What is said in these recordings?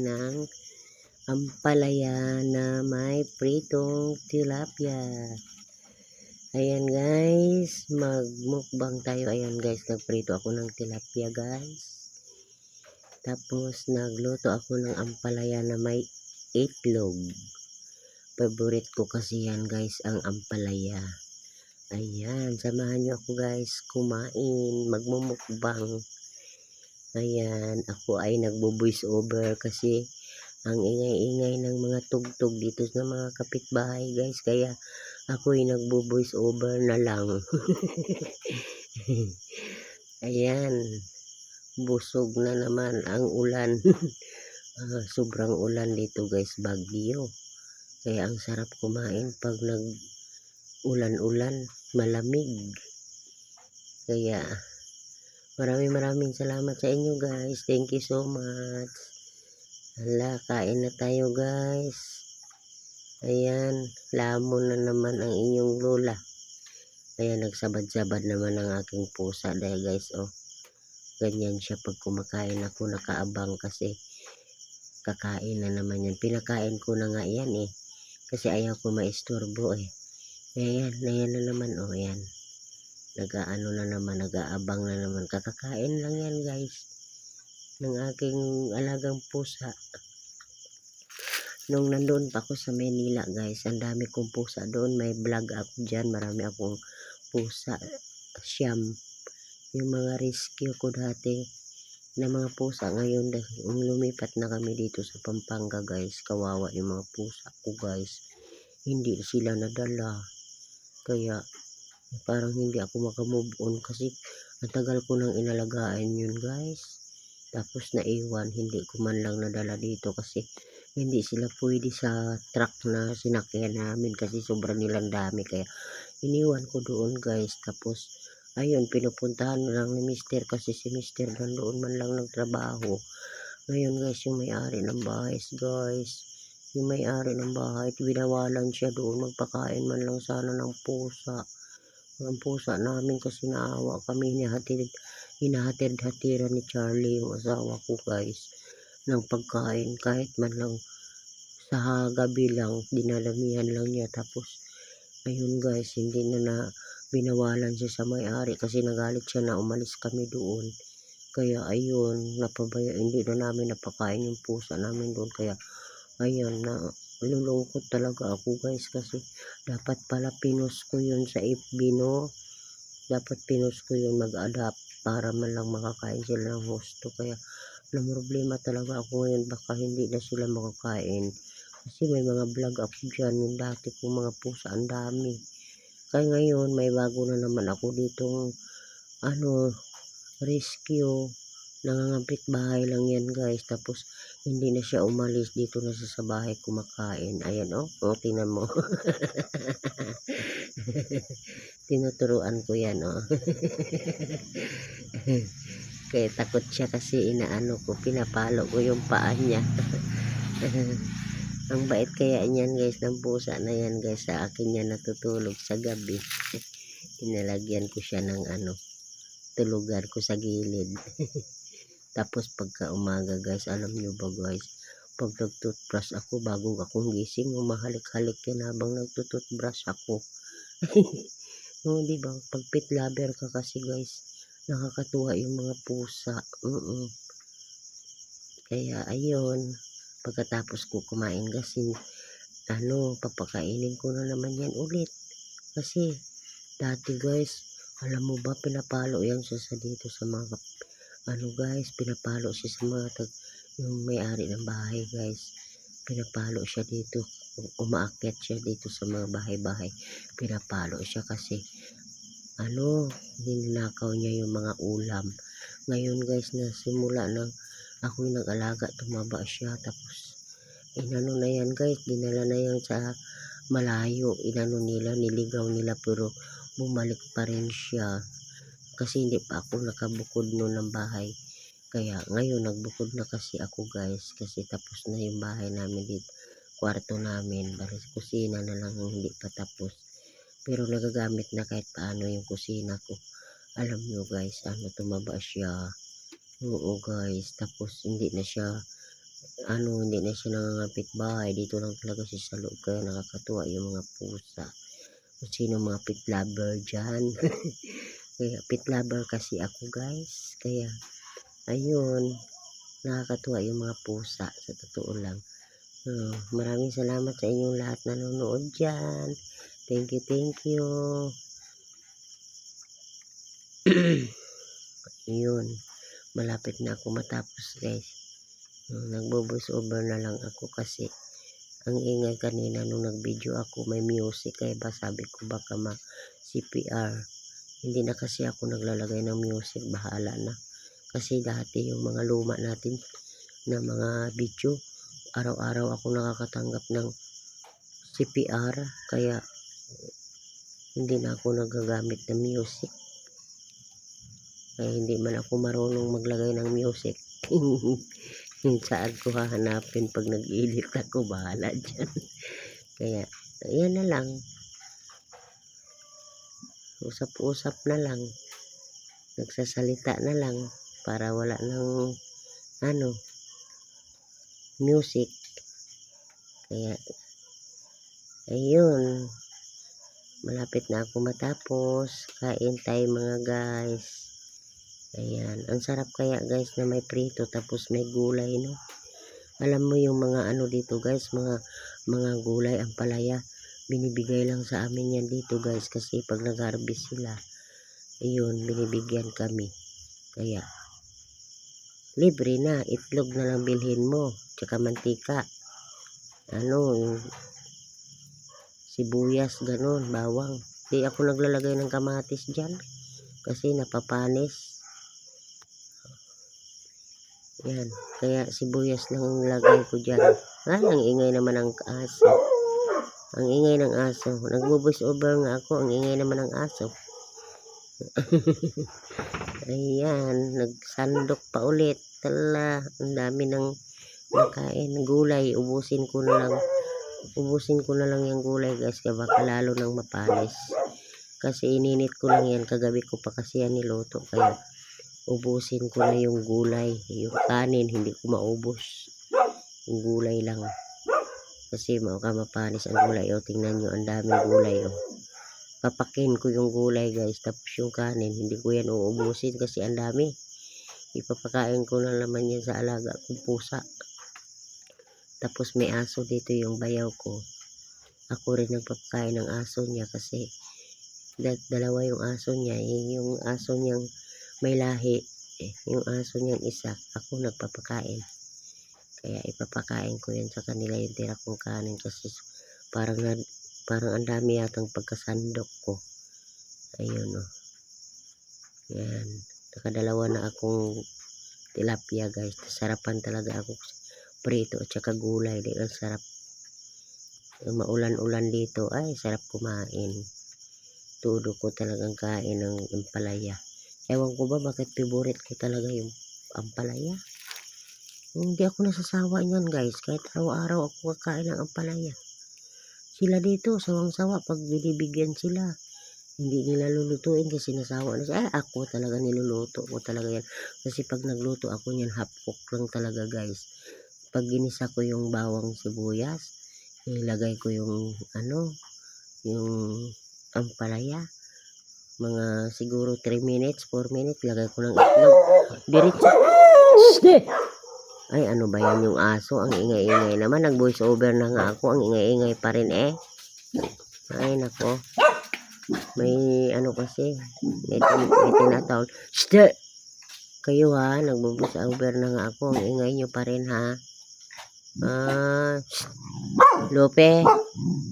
ng ampalaya na may pritong tilapia. Ayan guys, magmukbang tayo. Ayan guys, nagprito ako ng tilapia guys. Tapos nagluto ako ng ampalaya na may itlog. Favorite ko kasi yan guys, ang ampalaya. Ayan, samahan nyo ako guys kumain, magmumukbang. Ayan, ako ay nagbo-voice over kasi ang ingay-ingay ng mga tugtog dito sa mga kapitbahay guys. Kaya ako ay nagbo-voice over na lang. Ayan, busog na naman ang ulan. Sobrang ulan dito guys, bagyo. Kaya ang sarap kumain pag nag-ulan-ulan, malamig. Kaya maraming salamat sa inyo guys. Thank you so much. Hala, kain na tayo guys. Ayan, lamon na naman ang inyong lola. Ayan, nagsabad-sabad naman ang aking pusa dahil guys, oh. Ganyan siya pag kumakain ako, nakaabang kasi kakain na naman yan. Pinakain ko na nga yan eh. Kasi ayaw ko maisturbo eh. Ayan na naman, oh, ayan. Nag-aano na naman, nag-aabang na naman. Kakakain lang yan guys ng aking alagang pusa. Nung nandoon pa ako sa Manila guys, ang dami kong pusa doon. May vlog ako dyan, marami akong pusa, siyam. Yung mga rescue ko dati na mga pusa ngayon, lumipat na kami dito sa Pampanga guys. Kawawa yung mga pusa ko guys, hindi sila nadala. Kaya parang hindi ako makamove on kasi ang tagal ko nang inalagaan yun guys. Tapos naiwan, hindi ko man lang nadala dito kasi hindi sila pwede sa truck na sinakyan namin kasi sobrang nilang dami. Kaya iniwan ko doon guys. Tapos ayun, pinupuntahan lang ni mister kasi si mister nandoon man lang nagtrabaho. Ngayon guys, yung may-ari ng bahay guys, yung may-ari ng bahay, binawalan siya doon, magpakain man lang sana ng pusa. Ang pusa namin kasi naawa kami, hinahatid-hatiran ni Charlie, yung asawa ko guys, ng pagkain kahit man lang sa gabi lang, dinalamihan lang niya. Tapos ayun guys, hindi na binawalan siya sa may-ari kasi nagalit siya na umalis kami doon. Kaya ayun, napabaya, hindi na namin napakain yung pusa namin doon. Kaya ayun, lulungkot talaga ako guys kasi dapat pala pinost ko yun sa FB, no? Dapat pinost ko yun mag-adapt para man lang makakain sila ng husto. Kaya problema talaga ako ngayon, baka hindi na sila makakain. Kasi may mga vlog ako dyan, yung dati kong mga pusa, ang dami. Kaya ngayon, may bago na naman ako ditong, rescue. Nangangapit bahay lang yan guys. Tapos, hindi na siya umalis. Dito na siya sa bahay kumakain. Ayan oh, tingnan mo. Tinuturuan ko yan oh. Kaya takot siya kasi inaano ko, pinapalo ko yung paa niya. Ang bait kaya niyan guys ng pusa na yan guys. Sa akin niya natutulog sa gabi. Inalagyan ko siya ng tulugan ko sa gilid. Tapos pagka umaga guys, alam nyo ba guys, pag nagtoothbrush ako, bago akong gising, umahalik-halik yan habang nagtutoothbrush ako. No, diba? Pag pet lover ka kasi guys, nakakatuwa yung mga pusa. Kaya ayun, pagkatapos ko kumain kasi papakainin ko na naman yan ulit. Kasi dati guys, alam mo ba, pinapalo yan siya sa dito sa mga guys, pinapalo siya sa mga yung may-ari ng bahay guys. Pinapalo siya dito, umaakyat siya dito sa mga bahay-bahay. Pinapalo siya kasi ninakaw niya yung mga ulam. Ngayon guys, na simula nang ako'y nag-alaga, tumaba siya. Tapos inano na yan guys, dinala na yan sa malayo. Niligaw nila, pero bumalik pa rin siya kasi hindi pa ako nakabukod noon ng bahay. Kaya ngayon nagbukod na kasi ako guys, kasi tapos na yung bahay namin dito, kwarto namin, bali kusina na lang hindi pa tapos, pero nagagamit na kahit paano yung kusina ko. Alam nyo guys, tumaba siya. Oo guys, tapos hindi na siya hindi na siya nangangapit bahay. Dito lang talaga siya sa loob. Kaya nakakatuwa yung mga pusa. Kung sino mga pet lover dyan. Kaya pet lover kasi ako guys. Kaya ayun, nakakatuwa yung mga pusa sa totoo lang. Maraming salamat sa inyong lahat na nanonood dyan. Thank you, thank you. Yun, malapit na ako matapos guys. Nagbo-voice over na lang ako kasi ang ingay kanina nung nag-video ako, may music kaya ba sabi ko baka CPR. Hindi na kasi ako naglalagay ng music, bahala na. Kasi dati yung mga luma natin na mga video, araw-araw ako nakakatanggap ng CPR kaya hindi na ako nagagamit ng music. Kaya hindi man ako marunong maglagay ng music. Saan ko hahanapin pag nag-edit ako, bahala dyan. Kaya yan na lang, usap-usap na lang, nagsasalita na lang para wala ng music. Kaya ayun, malapit na ako matapos. Kain tayo mga guys. Ayan, ang sarap kaya guys na may prito tapos may gulay, no? Alam mo yung mga dito guys, mga gulay, ang palaya, binibigay lang sa amin yan dito guys kasi pag nag-harvest sila, ayun, binibigyan kami. Kaya libre na, itlog na lang bilhin mo, tsaka mantika, yung sibuyas, ganun, bawang. Di ako naglalagay ng kamatis dyan kasi napapanis. Yan, kaya sibuyas lang ang lagay ko dyan. Ang ingay naman ng aso. Ang ingay ng aso. Nagbo-voice over nga ako, ang ingay naman ng aso. Ayan, nagsandok pa ulit. Tala, ang dami ng nakain. Gulay, ubusin ko na lang yung gulay guys, kaya baka lalo nang mapanis. Kasi ininit ko lang yan, kagabi ko pa kasi yan niluto. Kaya ubusin ko na yung gulay. Yung kanin hindi ko maubos, yung gulay lang kasi mapanis ang gulay. Tingnan nyo, ang daming gulay. Papakin ko yung gulay guys, tapos yung kanin hindi ko yan uubusin kasi ang dami. Ipapakain ko na naman yan sa alaga kong pusa. Tapos may aso dito, yung bayaw ko, ako rin nagpapakain ng aso niya kasi dalawa yung aso niya. Yung aso niyang may lahi, yung aso niyang isa, ako nagpapakain. Kaya ipapakain ko yan sa kanila yung tira kong kanin kasi parang ang dami yatang pagkasandok ko. Ayun yan, nakadalawa na akong tilapia guys. Sarapan talaga ako, prito at saka gulay. Di ang sarap. Maulan-ulan dito, ay sarap kumain. Todo ko talagang kain ng ampalaya. Ewan ko ba bakit favorite ko talaga yung ampalaya. Hindi ako nasasawa niyan guys, kahit araw-araw ako kakain ng ampalaya. Sila dito sawang-sawa pag binibigyan sila. Hindi nila lulutuin kasi nasawa na siya. Ako talaga niluluto ko talaga yan. Kasi pag nagluto ako niyan, half cook lang talaga guys. Pag ginisa ko yung bawang sibuyas, ilagay ko yung yung ampalaya. Mga siguro 3 minutes, 4 minutes, lagay ko ng itlog. Diretso. Ay, ano ba yan yung aso? Ang ingay-ingay naman. Nag-voice over na nga ako. Ang ingay-ingay pa rin eh. Ay, nako. May kasi. May tinatawag. Shh! Kayo ha, nag-voice over na nga ako. Ang ingay nyo pa rin ha. Lope,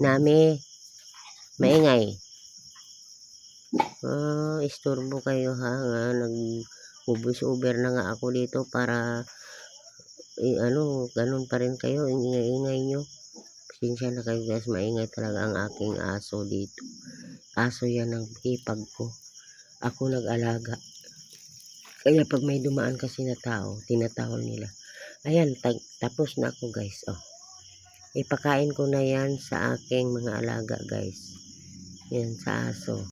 Nami, maingay. Istorbo kayo ha. Nag-voice over na nga ako dito para ganun pa rin kayo, ingay-ingay nyo. Pasensya na kayo guys, maingay talaga ang aking aso dito. Aso yan ng hipag ko. Ako nag-alaga. Kaya pag may dumaan kasi na tao, tinatawag nila. Ayan, tapos na ako guys. Ipakain ko na yan sa aking mga alaga guys. Yan sa aso.